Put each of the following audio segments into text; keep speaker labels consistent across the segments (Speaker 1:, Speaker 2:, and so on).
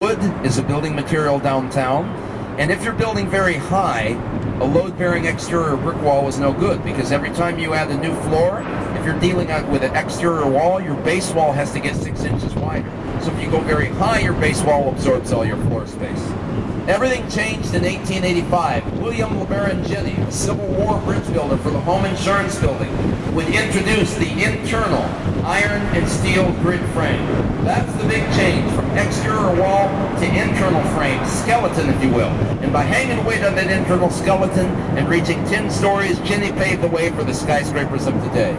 Speaker 1: Wood is a building material downtown, and if you're building very high, a load-bearing exterior brick wall is no good, because every time you add a new floor, if you're dealing with an exterior wall, your base wall has to get 6 inches wider. So if you go very high, your base wall absorbs all your floor space. Everything changed in 1885. William LeBaron Jenney, a Civil War bridge builder for the home insurance building, would introduce the internal iron and steel grid frame. That's the big change, from exterior wall to internal frame, skeleton if you will. And by hanging weight on that internal skeleton and reaching 10 stories, Jenney paved the way for the skyscrapers of today.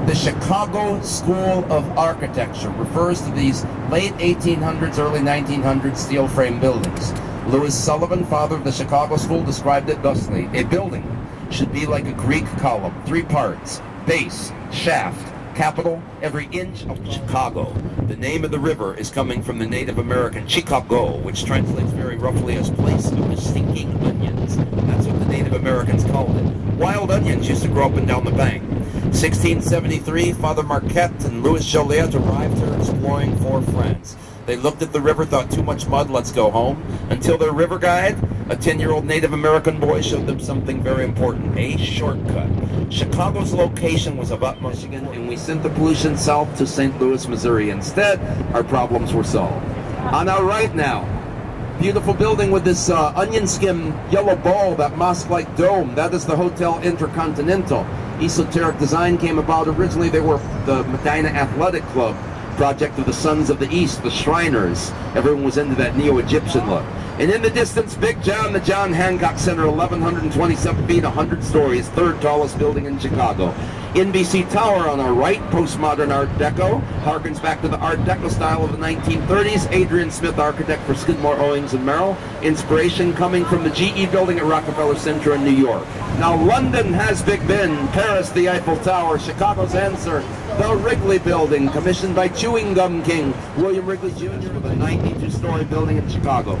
Speaker 1: The Chicago School of Architecture refers to these late 1800s, early 1900s steel frame buildings. Louis Sullivan, father of the Chicago School, described it thusly: a building should be like a Greek column, 3 parts, base, shaft, capital, every inch of Chicago. The name of the river is coming from the Native American Chicago, which translates very roughly as place of the stinking onions. That's what the Native Americans called it. Wild onions used to grow up and down the bank. 1673, Father Marquette and Louis Joliet arrived here exploring for France. They looked at the river, thought too much mud, let's go home, until their river guide, a 10-year-old Native American boy, showed them something very important: a shortcut. Chicago's location was of utmost importance, and we sent the pollution south to St. Louis, Missouri. Instead, our problems were solved. On our right now, beautiful building with this onion skin yellow ball, that mosque-like dome, that is the Hotel Intercontinental. Esoteric design came about. Originally they were the Medina Athletic Club, project of the Sons of the East, the Shriners. Everyone was into that neo-Egyptian look. And in the distance, Big John, the John Hancock Center, 1,127 feet, 100 stories, 3rd tallest building in Chicago. NBC Tower on our right, postmodern Art Deco, harkens back to the Art Deco style of the 1930s. Adrian Smith, architect for Skidmore, Owings & Merrill. Inspiration coming from the GE building at Rockefeller Center in New York. Now London has Big Ben, Paris the Eiffel Tower, Chicago's answer, the Wrigley Building, commissioned by Chewing Gum King William Wrigley Jr. with a 92-story building in Chicago.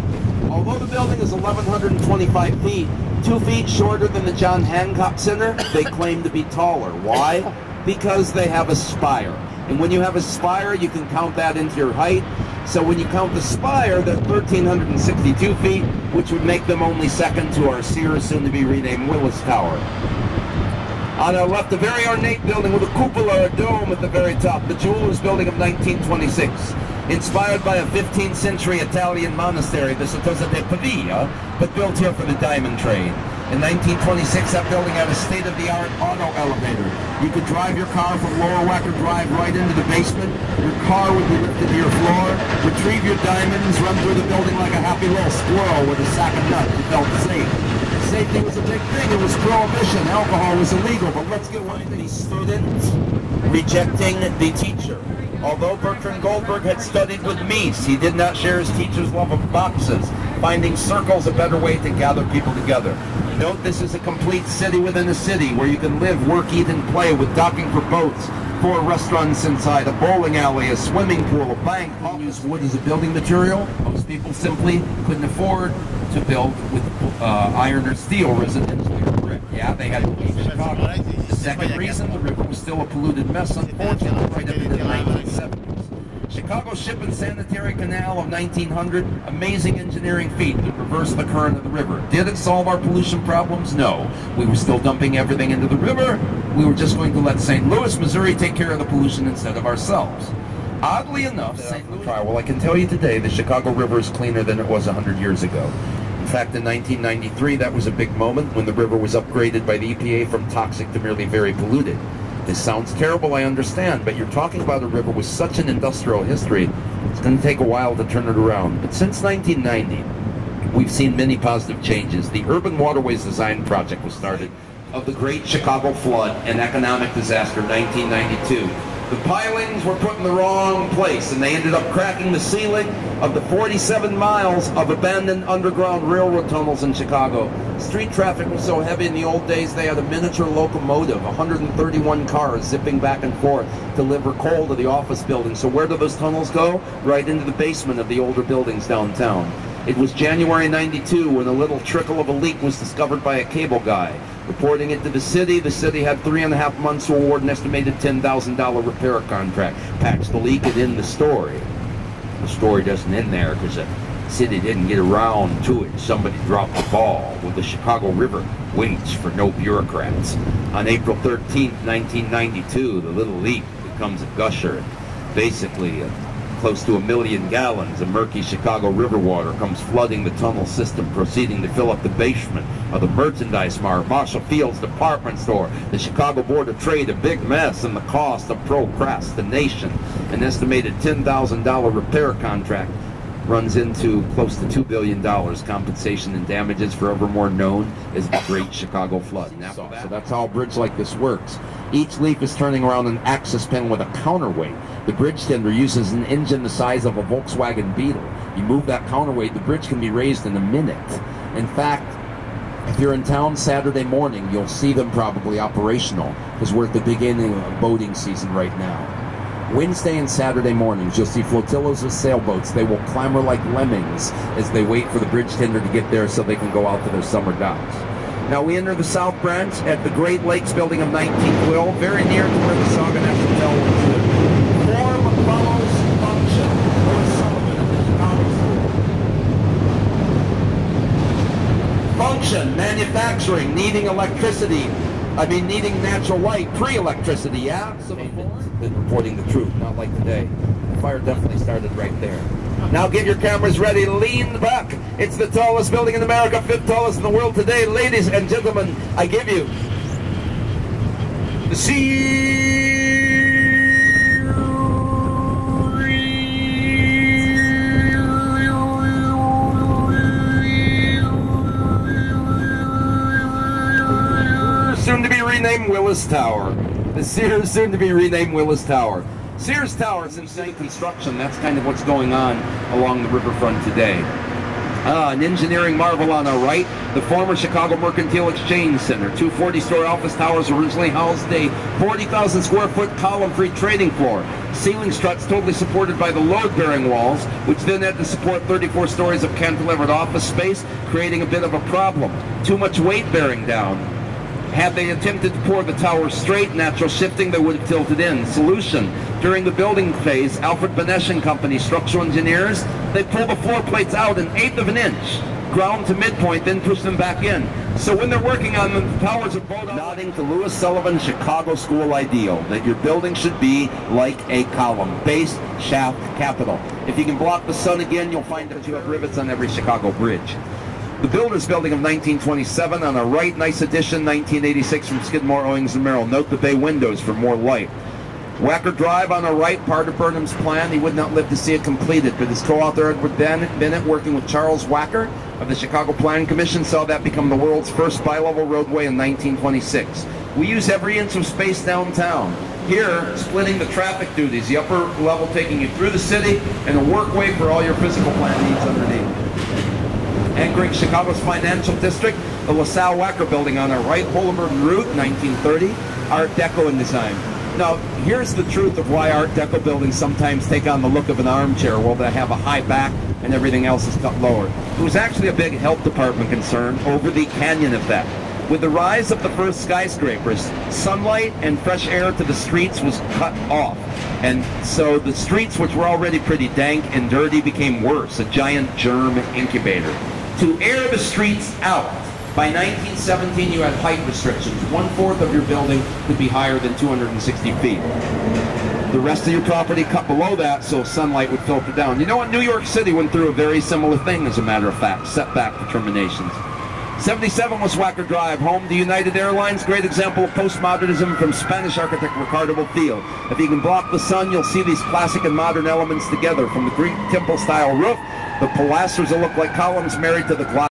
Speaker 1: Although the building is 1,125 feet, 2 feet shorter than the John Hancock Center, they claim to be taller. Why? Because they have a spire. And when you have a spire, you can count that into your height. So when you count the spire, they're 1,362 feet, which would make them only second to our Sears, soon-to-be renamed Willis Tower. On our left, a very ornate building with a cupola or dome at the very top, the Jewelers Building of 1926. Inspired by a 15th century Italian monastery, the Certosa de Pavia, but built here for the diamond trade. In 1926, that building had a state-of-the-art auto elevator. You could drive your car from Lower Wacker Drive right into the basement. Your car would be lifted to your floor, retrieve your diamonds, run through the building like a happy little squirrel with a sack of nuts. You felt safe. Safety was a big thing. It was prohibition. Alcohol was illegal. But let's get one thing. The student rejecting the teacher. Although Bertrand Goldberg had studied with Mies, he did not share his teacher's love of boxes, finding circles a better way to gather people together. Note, this is a complete city within a city where you can live, work, eat, and play, with docking for boats, 4 restaurants inside, a bowling alley, a swimming pool, a bank. All use wood as a building material. Most people simply couldn't afford to build with iron or steel residentially or brick. Yeah, they had to leave Chicago. The second reason, the river was still a polluted mess, unfortunately, right up into the 1970s. Chicago Ship and Sanitary Canal of 1900, amazing engineering feat to reverse the current of the river. Did it solve our pollution problems? No. We were still dumping everything into the river. We were just going to let St. Louis, Missouri take care of the pollution instead of ourselves. Oddly enough, St. Louis, well, I can tell you today the Chicago River is cleaner than it was 100 years ago. In fact, in 1993, that was a big moment when the river was upgraded by the EPA from toxic to merely very polluted. This sounds terrible, I understand, but you're talking about a river with such an industrial history, it's going to take a while to turn it around. But since 1990, we've seen many positive changes. The Urban Waterways Design Project was started of the Great Chicago Flood and Economic Disaster, 1992. The pilings were put in the wrong place, and they ended up cracking the ceiling of the 47 miles of abandoned underground railroad tunnels in Chicago. Street traffic was so heavy in the old days, they had a miniature locomotive, 131 cars zipping back and forth to deliver coal to the office buildings. So where do those tunnels go? Right into the basement of the older buildings downtown. It was January '92 when a little trickle of a leak was discovered by a cable guy. Reporting it to the city had 3.5 months to award an estimated $10,000 repair contract. Patch the leak and end the story. The story doesn't end there because City didn't get around to it. Somebody dropped the ball. Well, the Chicago River waits for no bureaucrats. On April 13th, 1992, the Little Leak becomes a gusher. Basically, close to 1 million gallons of murky Chicago River water comes flooding the tunnel system, proceeding to fill up the basement of the merchandise mart, Marshall Field's department store, the Chicago Board of Trade, a big mess, and the cost of procrastination. An estimated $10,000 repair contract runs into close to $2 billion compensation and damages, forevermore known as the Great Chicago Flood. So that's how a bridge like this works. Each leaf is turning around an axis pin with a counterweight. The bridge tender uses an engine the size of a Volkswagen Beetle. You move that counterweight, the bridge can be raised in a minute. In fact, if you're in town Saturday morning, you'll see them probably operational, because we're at the beginning of boating season right now. Wednesday and Saturday mornings, you'll see flotillas of sailboats. They will clamor like lemmings as they wait for the bridge tender to get there so they can go out to their summer docks. Now we enter the South Branch at the Great Lakes building of 1912, very near to where the Sauganash Hotel was. Form follows function. Lewis Sullivan at the Chicago School. Function, manufacturing, needing electricity. Needing natural light, pre-electricity, yeah? So before, been reporting the truth, not like today. The fire definitely started right there. Now get your cameras ready, lean back. It's the tallest building in America, 5th tallest in the world today. Ladies and gentlemen, I give you the soon to be renamed Willis Tower. The Sears soon to be renamed Willis Tower. Sears Tower, since construction, that's kind of what's going on along the riverfront today. An engineering marvel on our right, the former Chicago Mercantile Exchange Center. Two 40-story office towers originally housed a 40,000 square foot column-free trading floor. Ceiling struts totally supported by the load-bearing walls, which then had to support 34 stories of cantilevered office space, creating a bit of a problem. Too much weight bearing down. Had they attempted to pour the tower straight, natural shifting, they would have tilted in. Solution: during the building phase, Alfred Benesch and Company, structural engineers, they pulled the floor plates out 1/8 of an inch, ground to midpoint, then push them back in. So when they're working on them, the towers are bowed out. Nodding to Lewis Sullivan's Chicago School ideal, that your building should be like a column, base, shaft, capital. If you can block the sun again, you'll find that you have rivets on every Chicago bridge. The Builders Building of 1927 on the right, nice addition, 1986 from Skidmore, Owings & Merrill. Note the bay windows for more light. Wacker Drive on the right, part of Burnham's plan. He would not live to see it completed, but his co-author Edward Bennett, working with Charles Wacker of the Chicago Planning Commission, saw that become the world's first bi-level roadway in 1926. We use every inch of space downtown. Here, splitting the traffic duties, the upper level taking you through the city, and a workway for all your physical plan needs underneath. Anchoring Chicago's financial district, the LaSalle Wacker Building on our right, Holabird Route, 1930, Art Deco in design. Now, here's the truth of why Art Deco buildings sometimes take on the look of an armchair, while they have a high back and everything else is cut lower. It was actually a big health department concern over the canyon effect. With the rise of the first skyscrapers, sunlight and fresh air to the streets was cut off. And so the streets, which were already pretty dank and dirty, became worse, a giant germ incubator. To air the streets out, by 1917 you had height restrictions. 1/4 of your building could be higher than 260 feet. The rest of your property cut below that so sunlight would filter down. You know what? New York City went through a very similar thing, as a matter of fact, setback determinations. 77 was Wacker Drive, home to United Airlines, great example of postmodernism from Spanish architect Ricardo Bofill. If you can block the sun, you'll see these classic and modern elements together, from the Greek temple-style roof, the pilasters that look like columns married to the glass.